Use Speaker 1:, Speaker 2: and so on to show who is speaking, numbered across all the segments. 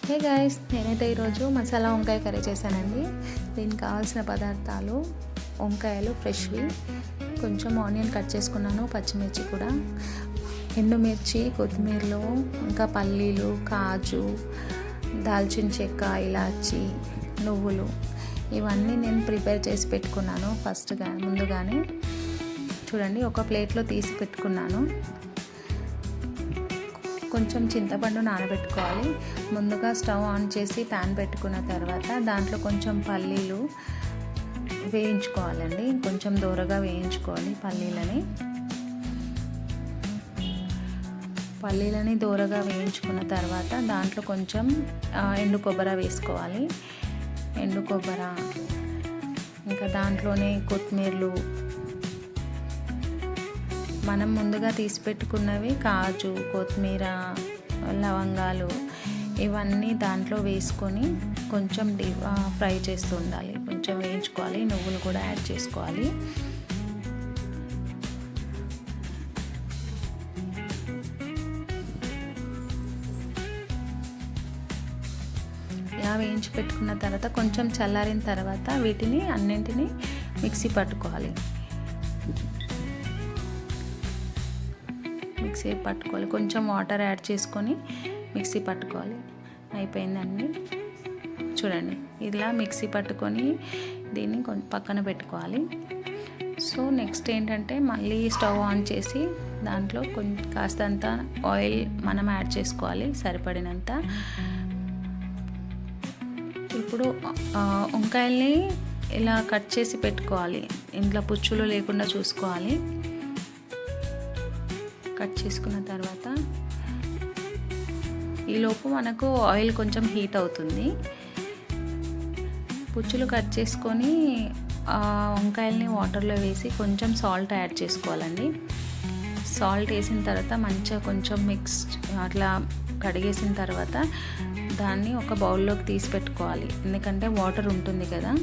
Speaker 1: Hey guys, నేనైతే ఈరోజు మసాలా వంకాయ కర్రీ చేశానండి. దీనికి కావాల్సిన పదార్థాలు: వంకాయలు ఫ్రెష్వి, కొంచెం ఆనియన్ కట్ చేసుకున్నాను, పచ్చిమిర్చి కూడా, ఎండుమిర్చి, కొత్తిమీరలు, ఇంకా పల్లీలు, కాజు, దాల్చిన చెక్క, ఇలాచి, నువ్వులు, ఇవన్నీ నేను ప్రిపేర్ చేసి పెట్టుకున్నాను ముందుగానే. చూడండి, ఒక ప్లేట్లో తీసి పెట్టుకున్నాను. కొంచెం చింతపండు నానబెట్టుకోవాలి. ముందుగా స్టవ్ ఆన్ చేసి ప్యాన్ పెట్టుకున్న తర్వాత దాంట్లో కొంచెం పల్లీలు వేయించుకోవాలండి. కొంచెం దూరగా వేయించుకోవాలి పల్లీలని దూరగా వేయించుకున్న తర్వాత దాంట్లో కొంచెం ఎండు కొబ్బరి వేసుకోవాలి. ఎండు కొబ్బరి, ఇంకా దాంట్లోనే కొత్తిమీరలు, మనం ముందుగా తీసి పెట్టుకున్నవి కాజు, కొత్తిమీర, లవంగాలు, ఇవన్నీ దాంట్లో వేసుకొని కొంచెం ఫ్రై చేస్తూ ఉండాలి. కొంచెం వేయించుకోవాలి. నువ్వులు కూడా యాడ్ చేసుకోవాలి. ఇలా వేయించి పెట్టుకున్న తర్వాత కొంచెం చల్లారిన తర్వాత వీటిని అన్నింటినీ మిక్సీ పట్టుకోవాలి. కొంచెం వాటర్ యాడ్ చేసుకొని మిక్సీ పట్టుకోవాలి. అయిపోయిందండి. చూడండి, ఇలా మిక్సీ పట్టుకొని దీన్ని పక్కన పెట్టుకోవాలి. సో నెక్స్ట్ ఏంటంటే, మళ్ళీ స్టవ్ ఆన్ చేసి దాంట్లో కాస్తంత ఆయిల్ మనం యాడ్ చేసుకోవాలి, సరిపడినంత. ఇప్పుడు వంకాయల్ని ఇలా కట్ చేసి పెట్టుకోవాలి. ఇంట్లో పుచ్చులు లేకుండా చూసుకోవాలి. కట్ చేసుకున్న తర్వాత ఈలోపు మనకు ఆయిల్ కొంచెం హీట్ అవుతుంది. పుచ్చులు కట్ చేసుకొని వంకాయల్ని వాటర్లో వేసి కొంచెం సాల్ట్ యాడ్ చేసుకోవాలండి. సాల్ట్ వేసిన తర్వాత మంచిగా కొంచెం అట్లా కడిగేసిన తర్వాత దాన్ని ఒక బౌల్లోకి తీసి పెట్టుకోవాలి. ఎందుకంటే వాటర్ ఉంటుంది కదా,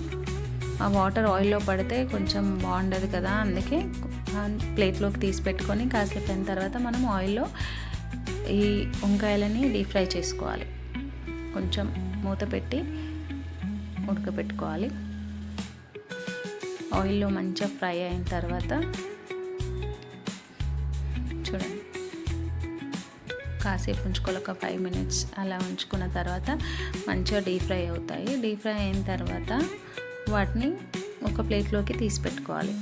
Speaker 1: ఆ వాటర్ ఆయిల్లో పడితే కొంచెం బాగుండదు కదా. అందుకే ప్లేట్లోకి తీసి పెట్టుకొని కాసేపు అయిన తర్వాత మనం ఆయిల్లో ఈ వంకాయలని డీప్ ఫ్రై చేసుకోవాలి. కొంచెం మూత పెట్టి ఉడకపెట్టుకోవాలి. ఆయిల్లో మంచిగా ఫ్రై అయిన తర్వాత చూడండి, కాసేపు ఉంచుకోవాలి. ఒక 5 minutes అలా ఉంచుకున్న తర్వాత మంచిగా డీప్ ఫ్రై అవుతాయి. డీప్ ఫ్రై అయిన తర్వాత వాటిని ఒక ప్లేట్లోకి తీసి పెట్టుకోవాలి.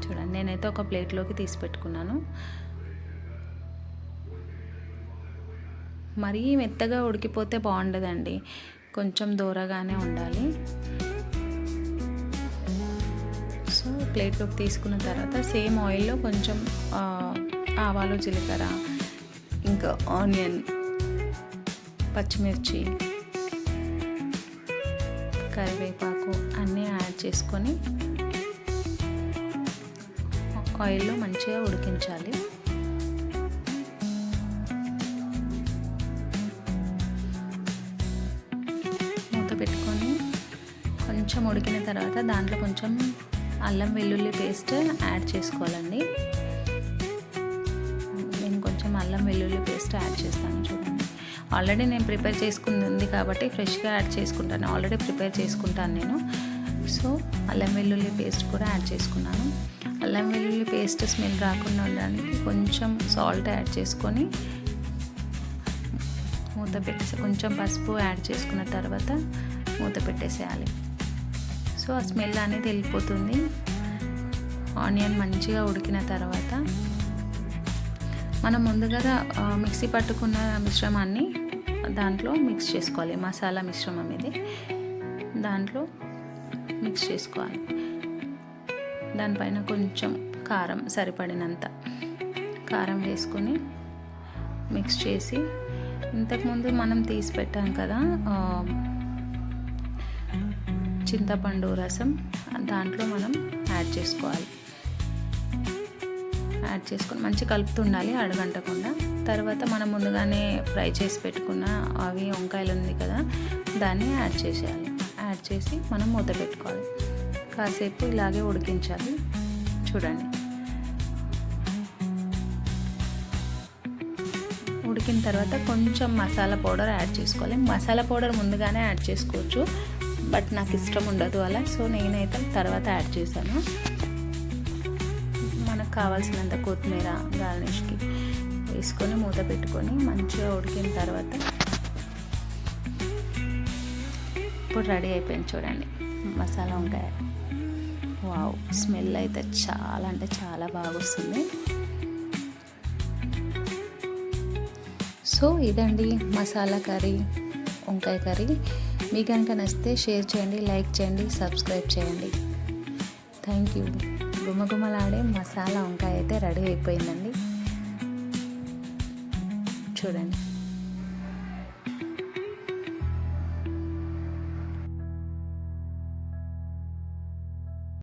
Speaker 1: చూడండి, నేనైతే ఒక ప్లేట్లోకి తీసి పెట్టుకున్నాను. మరీ మెత్తగా ఉడికిపోతే బాగుండదండి, కొంచెం దూరగానే ఉండాలి. సో ప్లేట్లోకి తీసుకున్న తర్వాత సేమ్ ఆయిల్లో కొంచెం ఆవాలు, జీలకర్ర, ఇంకా ఆనియన్, పచ్చిమిర్చి, కరివేపాకు అన్నీ యాడ్ చేసుకొని ఆయిల్లో మంచిగా ఉడికించాలి. మూత పెట్టుకొని కొంచెం ఉడికిన తర్వాత దాంట్లో కొంచెం అల్లం వెల్లుల్లి పేస్ట్ యాడ్ చేసుకోవాలండి. నేను కొంచెం అల్లం వెల్లుల్లి పేస్ట్ యాడ్ చేస్తాను. చూడండి, ఆల్రెడీ నేను ప్రిపేర్ చేసుకుంది ఉంది కాబట్టి ఫ్రెష్గా యాడ్ చేసుకుంటాను. ఆల్రెడీ ప్రిపేర్ చేసుకుంటాను నేను. సో అల్లం వెల్లుల్లి పేస్ట్ కూడా యాడ్ చేసుకున్నాను. అల్లం వెల్లుల్లి పేస్ట్ స్మెల్ రాకుండా ఉండడానికి కొంచెం సాల్ట్ యాడ్ చేసుకొని మూత పెట్టేసి కొంచెం పసుపు యాడ్ చేసుకున్న తర్వాత మూత పెట్టేసేయాలి. సో ఆ స్మెల్ అనేది వెళ్ళిపోతుంది. ఆనియన్ మంచిగా ఉడికిన తర్వాత మనం ముందుగా మిక్సీ పట్టుకున్న మిశ్రమాన్ని దాంట్లో మిక్స్ చేసుకోవాలి. మసాలా మిశ్రమం ఇది దాంట్లో మిక్స్ చేసుకోవాలి. దానిపైన కొంచెం కారం, సరిపడినంత కారం వేసుకొని మిక్స్ చేసి, ఇంతకుముందు మనం తీసి పెట్టాం కదా చింతపండు రసం, దాంట్లో మనం యాడ్ చేసుకోవాలి. యాడ్ చేసుకొని మంచి కలుపుతుండాలి అడగంటకుండా. తర్వాత మనం ముందుగానే ఫ్రై చేసి పెట్టుకున్న అవి వంకాయలు ఉంది కదా, దాన్ని యాడ్ చేసేయాలి. యాడ్ చేసి మనం మూత పెట్టుకోవాలి. కాసేపు ఇలాగే ఉడికించాలి. చూడండి, ఉడికిన తర్వాత కొంచెం మసాలా పౌడర్ యాడ్ చేసుకోవాలి. మసాలా పౌడర్ ముందుగానే యాడ్ చేసుకోవచ్చు, బట్ నాకు ఇష్టం ఉండదు అలా, సో నేనైతే తర్వాత యాడ్ చేశాను. మనకు కావాల్సినంత కొత్తిమీర గార్నిష్కి వేసుకొని మూత పెట్టుకొని మంచిగా ఉడికిన తర్వాత ఇప్పుడు రెడీ అయిపోయింది చూడండి మసాలా వంకాయ. వావ్, స్మెల్ అయితే చాలా అంటే చాలా బాగా వస్తుంది. సో ఇదండి మసాలా కర్రీ, వంకాయ కర్రీ. మీకు కనుక నచ్చితే షేర్ చేయండి, లైక్ చేయండి, సబ్స్క్రైబ్ చేయండి. Thank you. గుమగుమలాడే మసాలా వంకాయ అయితే రెడీ అయిపోయిందండి చూడండి.